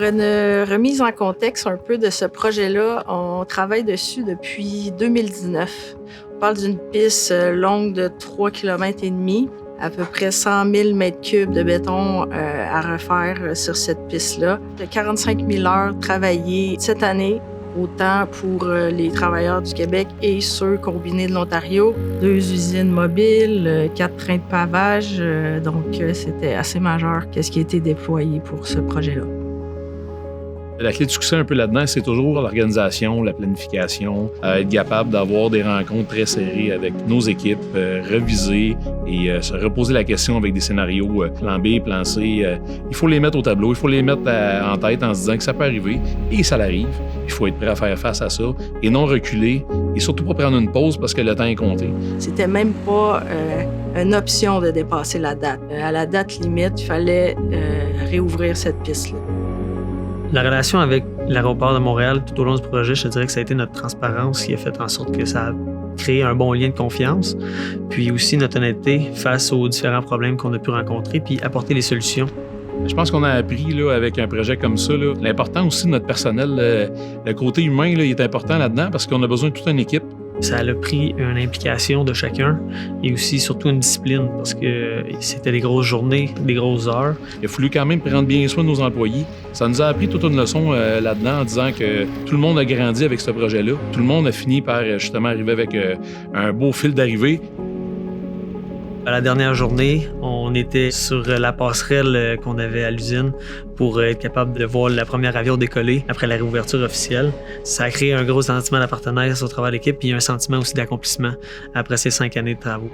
une remise en contexte un peu de ce projet-là, on travaille dessus depuis 2019. On parle d'une piste longue de 3,5 km, à peu près 100 000 mètres cubes de béton à refaire sur cette piste-là. De 45 000 heures travaillées cette année, autant pour les travailleurs du Québec et ceux combinés de l'Ontario. 2 usines mobiles, 4 trains de pavage, donc c'était assez majeur qu'est-ce qui a été déployé pour ce projet-là. La clé de succès un peu là-dedans, c'est toujours l'organisation, la planification, être capable d'avoir des rencontres très serrées avec nos équipes, reviser et se reposer la question avec des scénarios plan B, plan C. Il faut les mettre au tableau, il faut les mettre en tête en se disant que ça peut arriver et ça l'arrive. Il faut être prêt à faire face à ça et non reculer et surtout pas prendre une pause parce que le temps est compté. C'était même pas une option de dépasser la date. À la date limite, il fallait réouvrir cette piste-là. La relation avec l'aéroport de Montréal tout au long du projet, je te dirais que ça a été notre transparence qui a fait en sorte que ça a créé un bon lien de confiance, puis aussi notre honnêteté face aux différents problèmes qu'on a pu rencontrer, puis apporter les solutions. Je pense qu'on a appris là, avec un projet comme ça, là, l'important aussi de notre personnel, le côté humain là, il est important là-dedans parce qu'on a besoin de toute une équipe. Ça a pris une implication de chacun et aussi surtout une discipline parce que c'était des grosses journées, des grosses heures. Il a fallu quand même prendre bien soin de nos employés. Ça nous a appris toute une leçon là-dedans en disant que tout le monde a grandi avec ce projet-là. Tout le monde a fini par justement arriver avec un beau fil d'arrivée. À la dernière journée, on était sur la passerelle qu'on avait à l'usine pour être capable de voir la première avion décoller après la réouverture officielle. Ça a créé un gros sentiment d'appartenance au travail d'équipe et un sentiment aussi d'accomplissement après ces 5 années de travaux.